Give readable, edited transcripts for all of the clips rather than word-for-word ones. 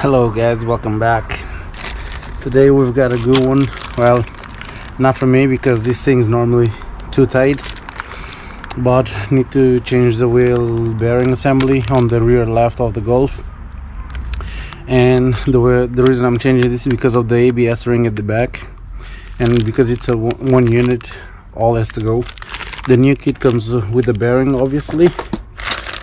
Hello guys, welcome back. Today we've got a good one. Well, not for me because this thing is normally too tight, but need to change the wheel bearing assembly on the rear left of the Golf. And the reason I'm changing this is because of the ABS ring at the back, and because it's a one unit, all has to go. The new kit comes with the bearing, obviously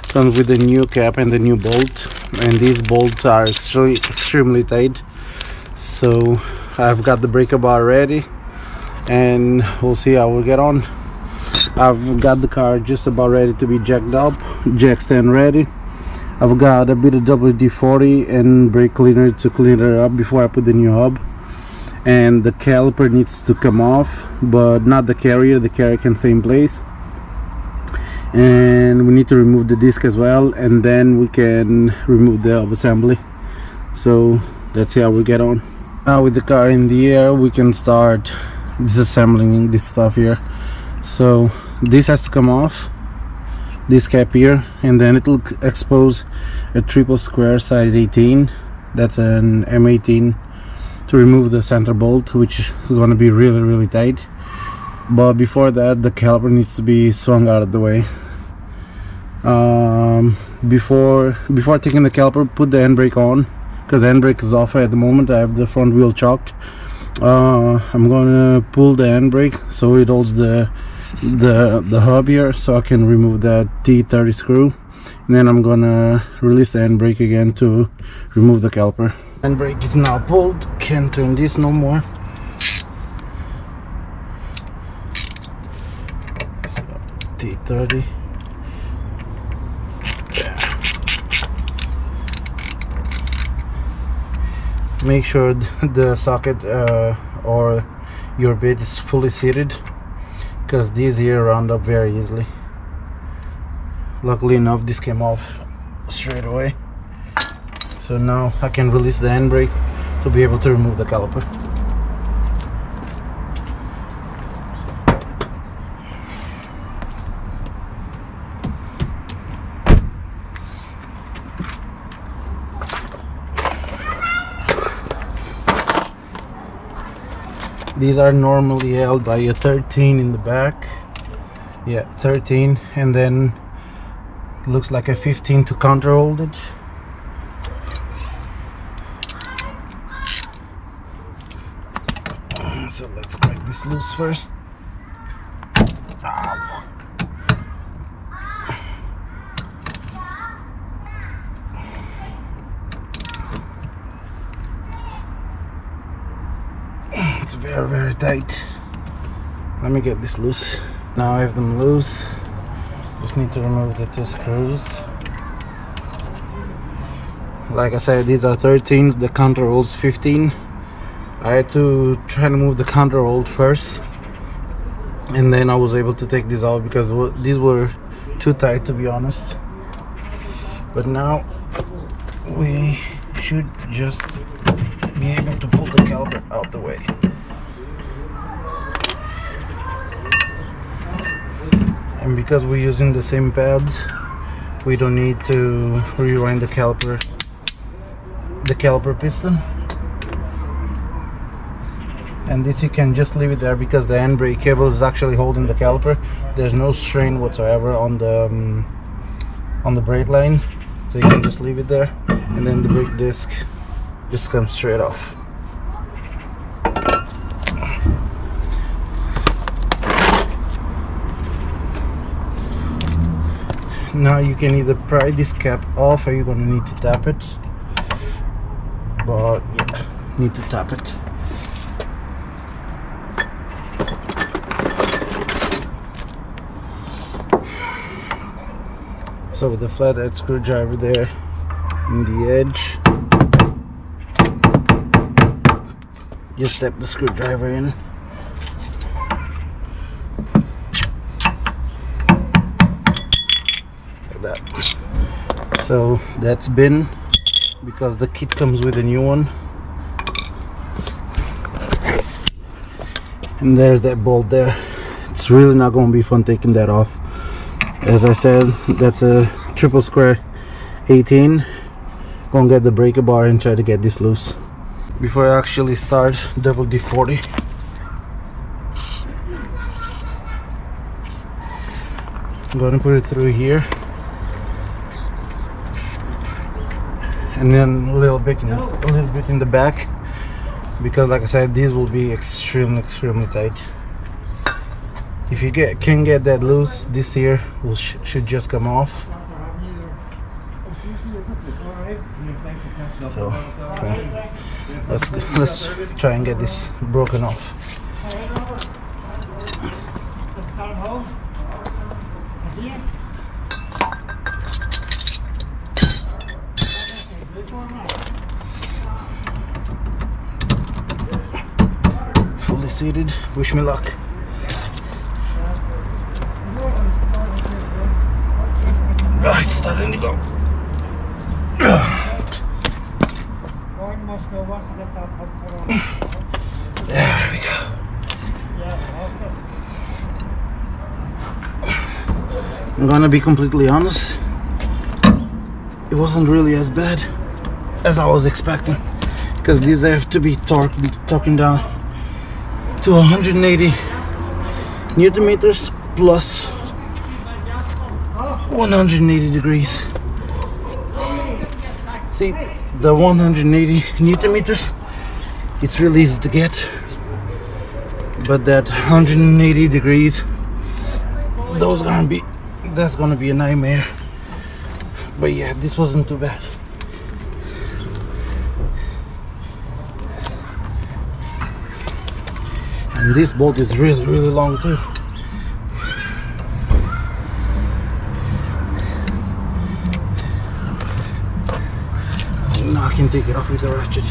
comes with the new cap and the new bolt, and these bolts are extremely tight. So I've got the breaker bar ready and we'll see how we get on. I've got the car just about ready to be jacked up, jack stand ready. I've got a bit of WD-40 and brake cleaner to clean it up before I put the new hub. And the caliper needs to come off, but not the carrier. The carrier can stay in place. And we need to remove the disc as well, and then we can remove the hub assembly. So let's see how we get on. Now with the car in the air, we can start disassembling this stuff here. So this has to come off, this cap here, and then it will expose a triple square size 18. That's an M18 to remove the center bolt, which is going to be really tight. But before that, the caliper needs to be swung out of the way. Before taking the caliper, put the handbrake on, because the handbrake is off at the moment. I have the front wheel chocked. I'm gonna pull the handbrake so it holds the hub here, so I can remove that T30 screw, and then I'm gonna release the handbrake again to remove the caliper. Handbrake is now pulled. Can't turn this no more. So T30. Make sure the socket or your bit is fully seated, because these here round up very easily. Luckily enough, this came off straight away. So now I can release the handbrake to be able to remove the caliper. These are normally held by a 13 in the back. Yeah, 13, and then looks like a 15 to counter hold it. So let's crack this loose first. Ow. It's very tight. Let me get this loose. Now I have them loose. Just need to remove the two screws. Like I said, these are 13s. The counter holds 15. I had to try to move the counter hold first, and then I was able to take these out because these were too tight, to be honest. But now we should just be able to pull the caliper out the way. And because we're using the same pads, we don't need to rewind the caliper piston. And this you can just leave it there because the handbrake cable is actually holding the caliper. There's no strain whatsoever on the brake line, so you can just leave it there, and then the brake disc just comes straight off. Now you can either pry this cap off, or you're gonna need to tap it. But yeah, need to tap it. So with the flathead screwdriver there in the edge, just step the screwdriver in. Like that. So that's been, because the kit comes with a new one. And there's that bolt there. It's really not going to be fun taking that off. As I said, that's a triple square 18 Gonna get the breaker bar and try to get this loose before I actually start WD-40. I'm gonna put it through here and then a little bit in the back, because like I said, these will be extremely tight. If you can get that loose, this here should just come off. So okay. Let's try and get this broken off. Fully seated. Wish me luck. Oh, it's starting to go. There we go. I'm gonna be completely honest, it wasn't really as bad as I was expecting, because these have to be torquing down to 180 Newton meters plus 180 degrees. See, the 180 Newton meters, it's really easy to get, but that 180 degrees, that's gonna be a nightmare. But yeah, this wasn't too bad. And this bolt is really long too. Now I can take it off with the ratchet.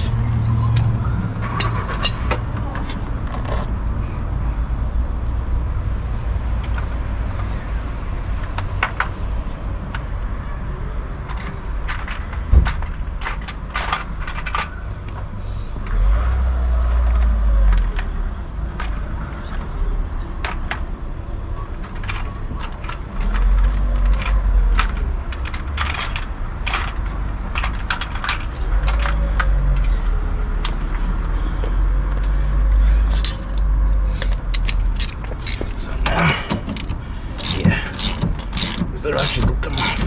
The ratchet will come out.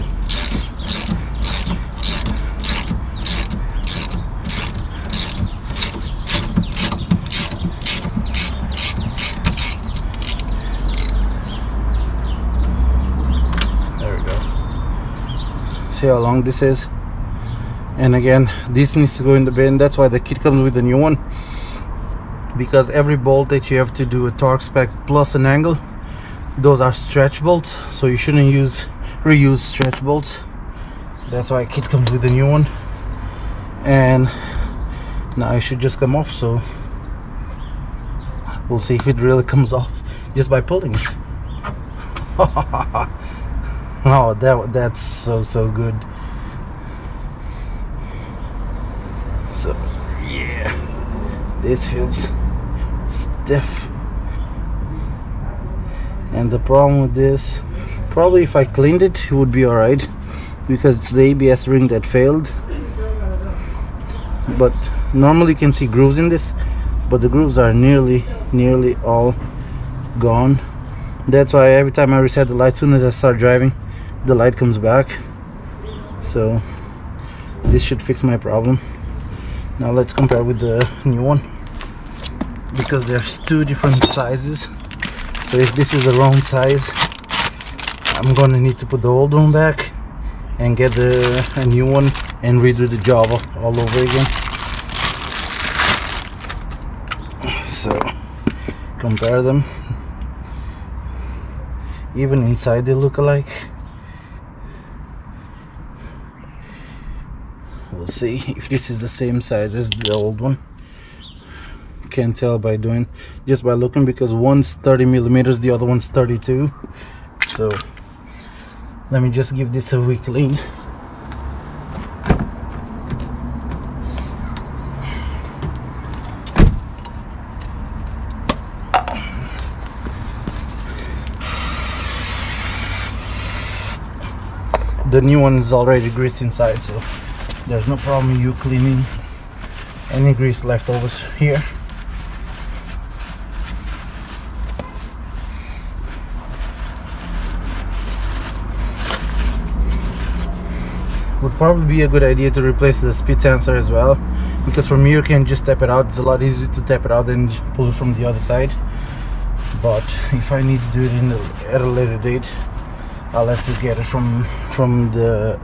There we go. See how long this is? And again, this needs to go in the bin. That's why the kit comes with a new one, because every bolt that you have to do a torque spec plus an angle, those are stretch bolts, so you shouldn't reuse stretch bolts. That's why kit comes with a new one. And now it should just come off, so we'll see if it really comes off just by pulling it. Oh, that's so good. So yeah, this feels stiff. And the problem with this, probably if I cleaned it, it would be alright, because it's the ABS ring that failed. But normally you can see grooves in this, but the grooves are nearly all gone. That's why every time I reset the light, as soon as I start driving, the light comes back. So this should fix my problem. Now let's compare with the new one, because there's two different sizes. So if this is the wrong size, I'm gonna need to put the old one back and get a new one and redo the job all over again. So compare them. Even inside they look alike. We'll see if this is the same size as the old one. Can't tell just by looking, because one's 30 millimeters, the other one's 32. So let me just give this a wee clean. The new one is already greased inside, so there's no problem you cleaning any grease leftovers here. Would probably be a good idea to replace the speed sensor as well, because from here you can just tap it out. It's a lot easier to tap it out than pull it from the other side. But if I need to do it at a later date, I'll have to get it from the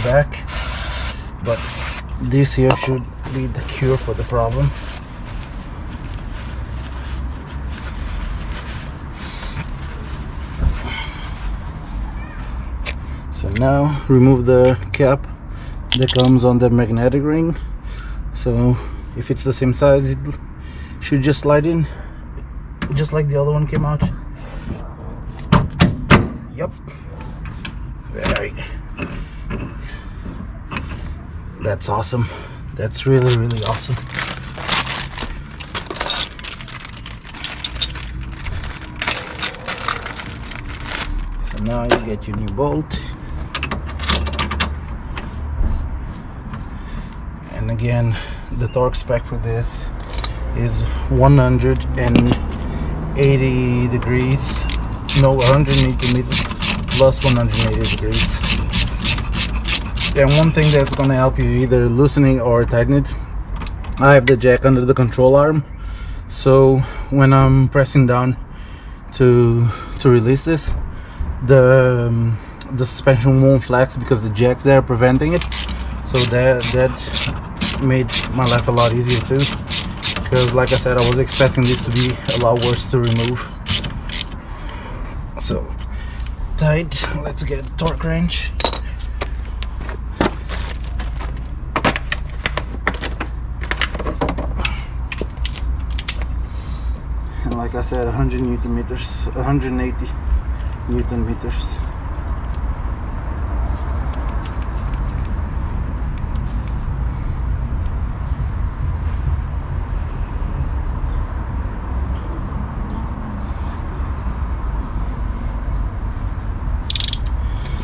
back. But this here should be the cure for the problem. So now remove the cap that comes on the magnetic ring. So if it's the same size, it should just slide in, just like the other one came out. Yep. Very. That's awesome. That's really, really awesome. So now you get your new bolt. And again, the torque spec for this is 180 degrees, no, 180 meters plus 180 degrees. And one thing that's going to help you either loosening or tighten it, I have the jack under the control arm, so when I'm pressing down to release this, the suspension won't flex because the jack's there preventing it. So that made my life a lot easier too, because like I said, I was expecting this to be a lot worse to remove. So tight. Let's get a torque wrench. And like I said, 100 Newton meters, 180 Newton meters.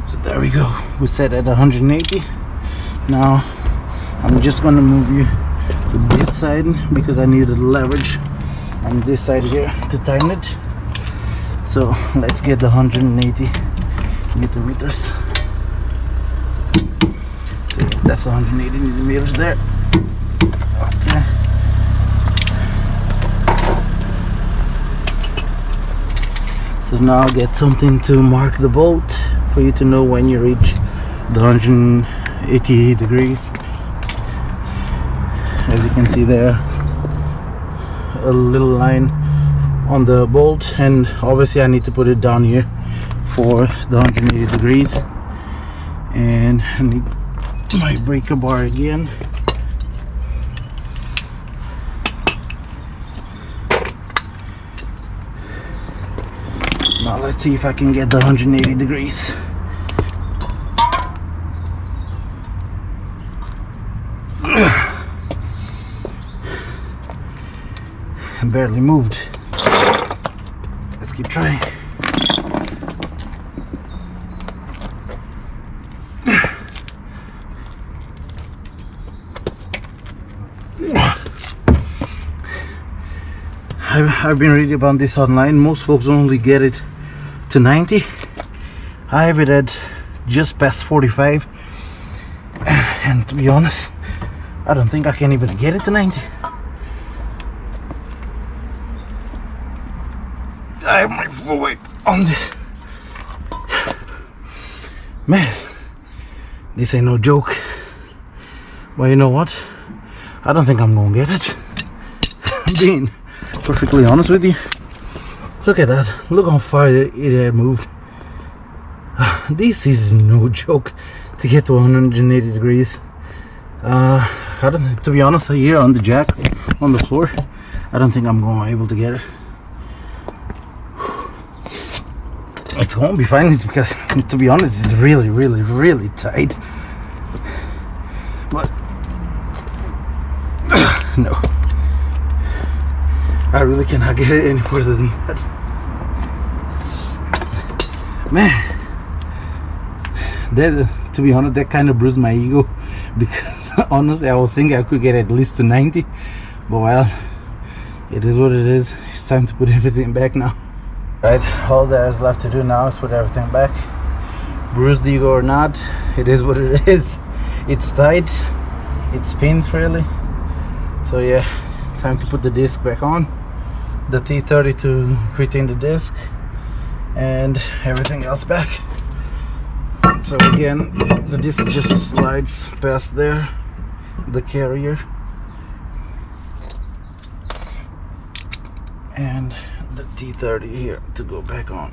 So there we go, we set at 180. Now I'm just going to move you to this side because I need the leverage on this side here to tighten it. So let's get the 180 Newton meters. So that's 180 Newton meters there. Okay. So now I'll get something to mark the bolt for you to know when you reach the 180 degrees. As you can see there, a little line on the bolt, and obviously I need to put it down here for the 180 degrees. And I need my breaker bar again. Now let's see if I can get the 180 degrees. Barely moved. Let's keep trying. I've been reading about this online. Most folks only get it to 90. I have it at just past 45, and to be honest, I don't think I can even get it to 90. I have my full weight on this. Man, this ain't no joke. Well, you know what? I don't think I'm gonna get it. Being perfectly honest with you. Look at that. Look how far it had moved. This is no joke to get to 180 degrees. I don't. To be honest, here on the jack on the floor, I don't think I'm going to be able to get it. It's going to be fine because, to be honest, it's really, really, really tight. But no, I really cannot get it any further than that. Man, that, to be honest, that kind of bruised my ego because honestly I was thinking I could get at least to 90, but well, it is what it is. It's time to put everything back now. Right, all there is left to do now is put everything back. Bruised ego or not, it is what it is. It's tight, it spins freely. So yeah, time to put the disc back on, the T30 to retain the disc, and everything else back. So again, the disc just slides past there, the carrier, and the T30 here to go back on.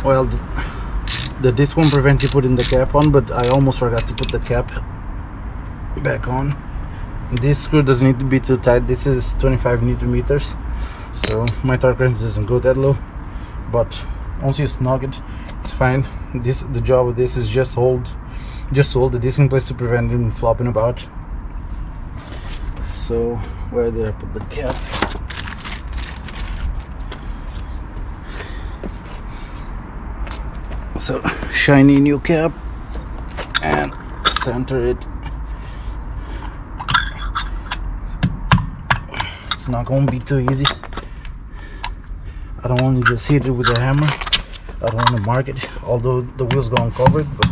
Well, the disc won't prevent you putting the cap on, but I almost forgot to put the cap back on. This screw doesn't need to be too tight. This is 25 Newton meters, so my torque wrench doesn't go that low, but once you snug it, it's fine. The job of this is just hold the disc in place to prevent it from flopping about. So where did I put the cap? So shiny new cap, and center it. It's not going to be too easy. I don't want to just hit it with a hammer. I don't want to mark it, although the wheel's going covered, but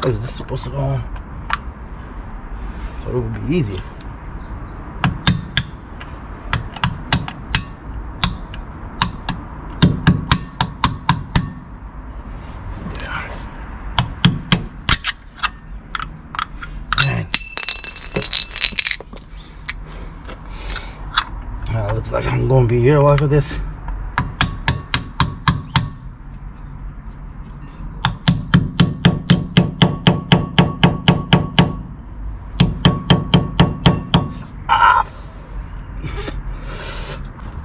is this supposed to go on? So it would be easier. There. Man. Looks like I'm going to be here a while for this.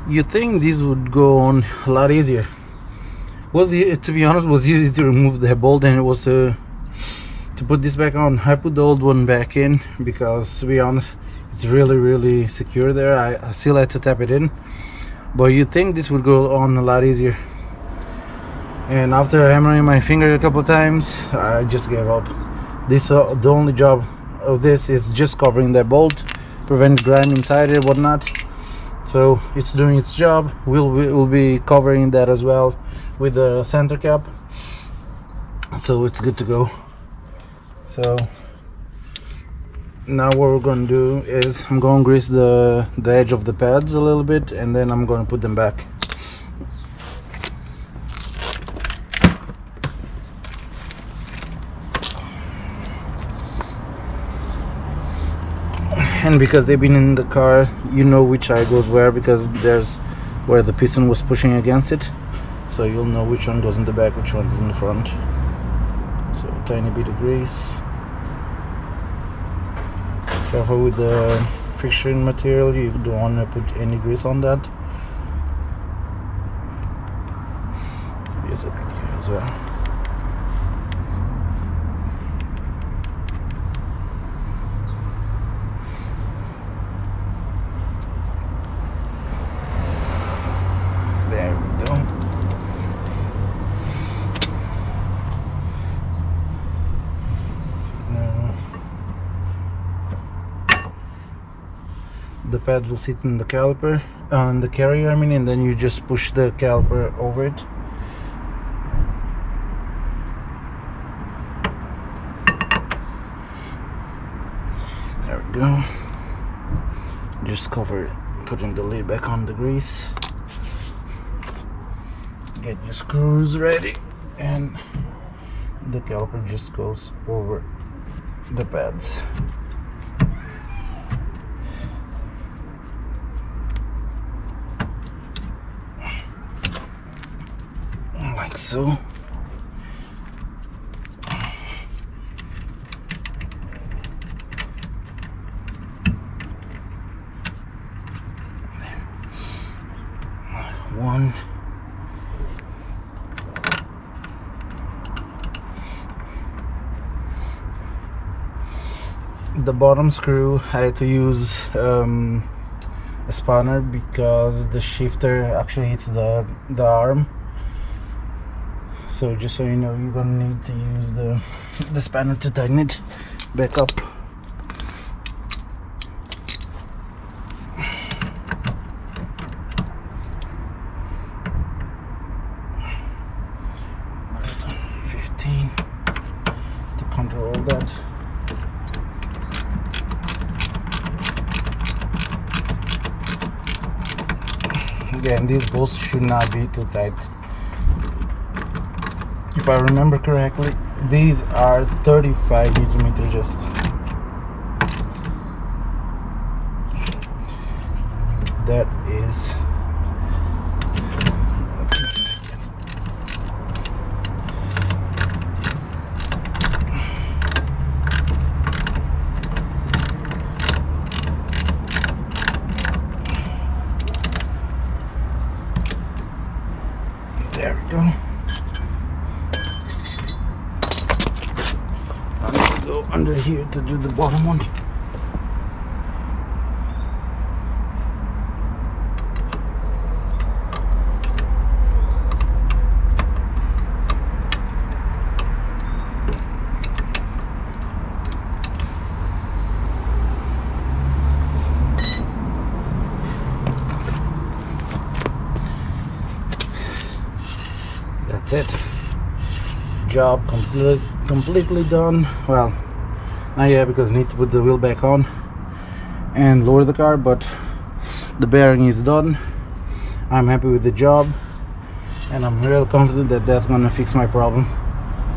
You think this would go on a lot easier. To be honest, was easy to remove the bolt than it was to put this back on. I put the old one back in because, to be honest, it's really secure there. I still had to tap it in, but you think this would go on a lot easier. And after hammering my finger a couple times, I just gave up. The only job of this is just covering that bolt, prevent grime inside it, whatnot. So it's doing its job. We'll be covering that as well with the center cap, so it's good to go. So now what we're going to do is I'm going to grease the edge of the pads a little bit, and then I'm going to put them back. And because they've been in the car, you know which eye goes where, because there's where the piston was pushing against it, so you'll know which one goes in the back, which one goes in the front. So a tiny bit of grease. Careful with the friction material, you don't want to put any grease on that. Use it back here as well. There we go. So now the pads will sit in the caliper, on the carrier, I mean, and then you just push the caliper over it. There we go. Just cover it, putting the lid back on the grease. Get your screws ready, and the caliper just goes over the pads. Like so. the bottom screw I had to use a spanner because the shifter actually hits the arm. So just so you know, you're gonna need to use the spanner to tighten it back up. To control that. Again, these bolts should not be too tight. If I remember correctly, these are 35 Nm just. That is, there we go. I need to go under here to do the bottom one. That's it. Job completely done. Well, not yet because I need to put the wheel back on and lower the car, but the bearing is done. I'm happy with the job and I'm real confident that that's gonna fix my problem.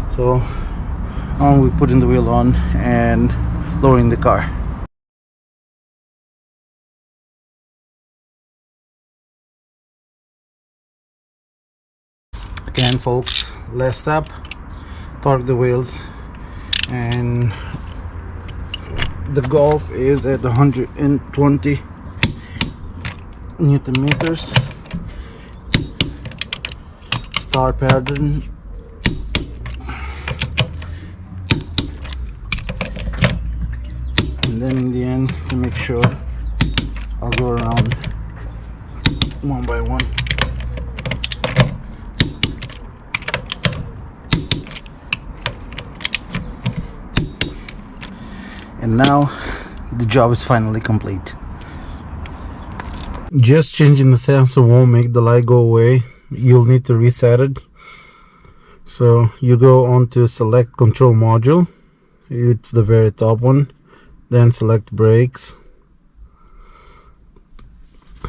So on with putting the wheel on and lowering the car. Again folks, last step, torque the wheels, and the Golf is at 120 Newton meters. Star pattern. And then in the end, to make sure, I'll go around one by one. And now the job is finally complete. Just changing the sensor won't make the light go away. You'll need to reset it. So you go on to select control module. It's the very top one. Then select brakes.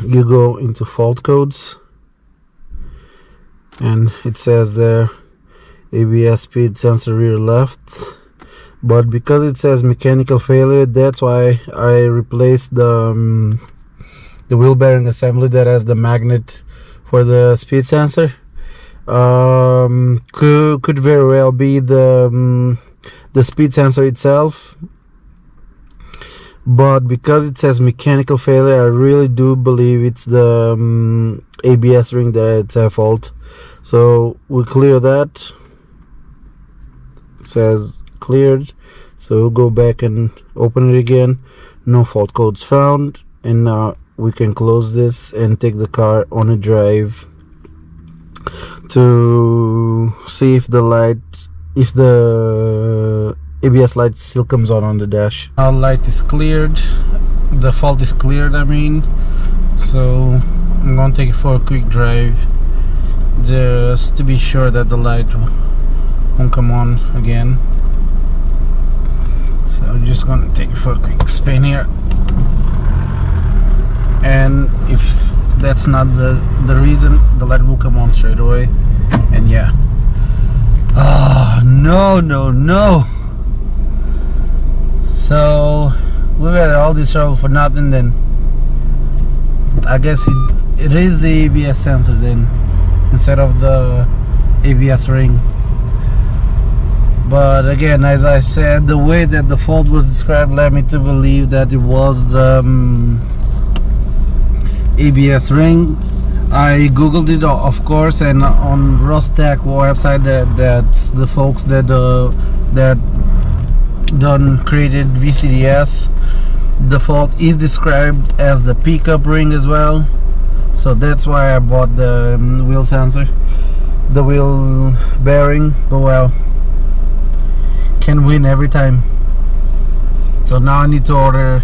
You go into fault codes. And it says there ABS speed sensor rear left. But because it says mechanical failure, that's why I replaced the wheel bearing assembly that has the magnet for the speed sensor. Could very well be the speed sensor itself, but because it says mechanical failure, I really do believe it's the ABS ring that it's at fault. So we'll clear that. It says cleared, so we'll go back and open it again. No fault codes found, and now we can close this and take the car on a drive to see if the ABS light still comes on the dash. Our light is cleared, the fault is cleared, I mean, so I'm gonna take it for a quick drive just to be sure that the light won't come on again. So I'm just gonna take it for a quick spin here, and if that's not the reason, the light will come on straight away. And yeah, oh no, so we had all this trouble for nothing. Then I guess it is the ABS sensor then instead of the ABS ring. But again, as I said, the way that the fault was described led me to believe that it was the ABS ring. I googled it, of course, and on Rostec website, that's the folks that done created VCDS. The fault is described as the pickup ring as well, so that's why I bought the wheel sensor, the wheel bearing. But well, can win every time. So now I need to order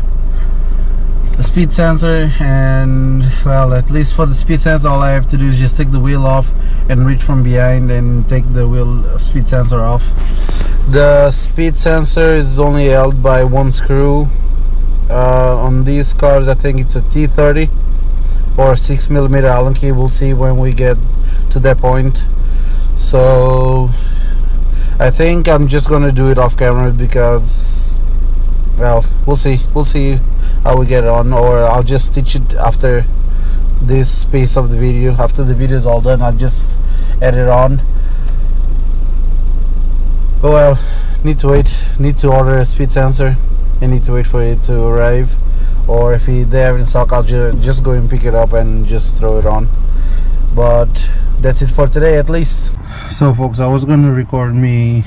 the speed sensor, and well, at least for the speed sensor all I have to do is just take the wheel off and reach from behind and take the wheel speed sensor off. The speed sensor is only held by one screw. On these cars I think it's a T30 or a 6mm Allen key. We'll see when we get to that point. So I think I'm just gonna do it off camera because, well, we'll see how we get on, or I'll just stitch it after this piece of the video. After the video is all done, I'll just add it on. But well, need to wait, need to order a speed sensor. I need to wait for it to arrive, or if they have it in stock, I'll just go and pick it up and just throw it on. But that's it for today, at least. So folks, I was gonna record me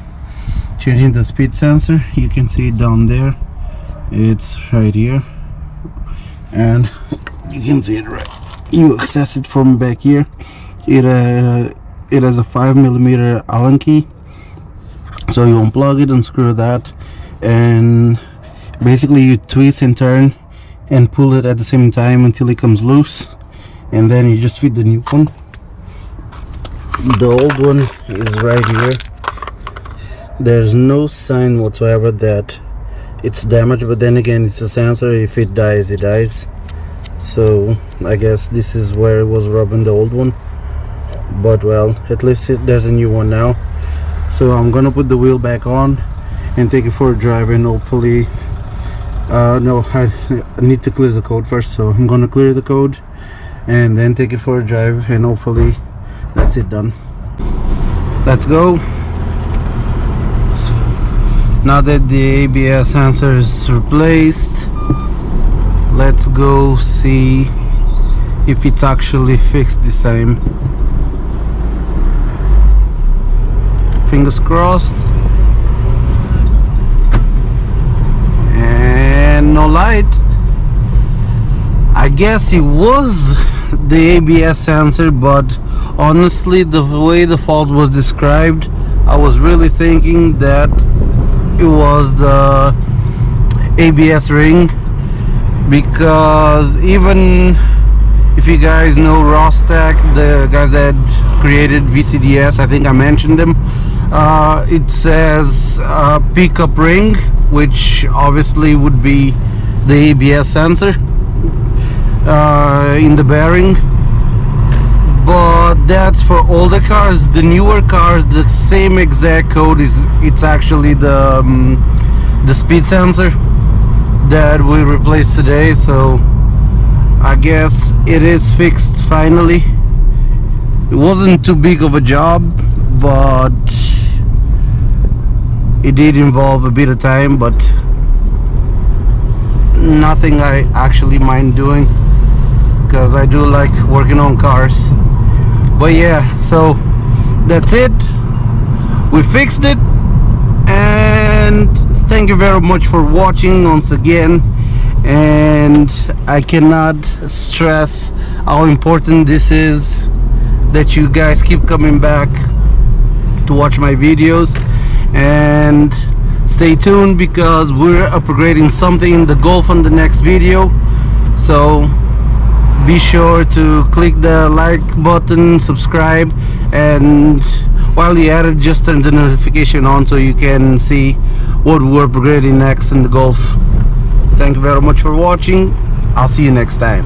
changing the speed sensor. You can see it down there, it's right here, and you can see it right, you access it from back here. It has a 5mm Allen key, so you unplug it, unscrew that, and basically you twist and turn and pull it at the same time until it comes loose, and then you just fit the new one. The old one is right here. There's no sign whatsoever that it's damaged, but then again, it's a sensor. If it dies, it dies. So I guess this is where it was rubbing the old one, but well, at least there's a new one now. So I'm gonna put the wheel back on and take it for a drive, and hopefully no, I need to clear the code first, so I'm gonna clear the code and then take it for a drive, and hopefully that's it done. Let's go. Now that the ABS sensor is replaced, let's go see if it's actually fixed this time. Fingers crossed. And no light. I guess it was the ABS sensor, but honestly, the way the fault was described, I was really thinking that it was the ABS ring, because even if you guys know Rostec, the guys that created VCDS, I think I mentioned them, it says pickup ring, which obviously would be the ABS sensor in the bearing. But that's for older cars. The newer cars, the same exact code it's actually the speed sensor that we replaced today. So I guess it is fixed finally. It wasn't too big of a job, but it did involve a bit of time, but nothing I actually mind doing, because I do like working on cars. But yeah, so that's it, we fixed it, and thank you very much for watching once again. And I cannot stress how important this is, that you guys keep coming back to watch my videos, and stay tuned because we're upgrading something in the Golf on the next video. So be sure to click the like button, subscribe, and while you're at it, just turn the notification on so you can see what we're upgrading next in the Golf. Thank you very much for watching. I'll see you next time.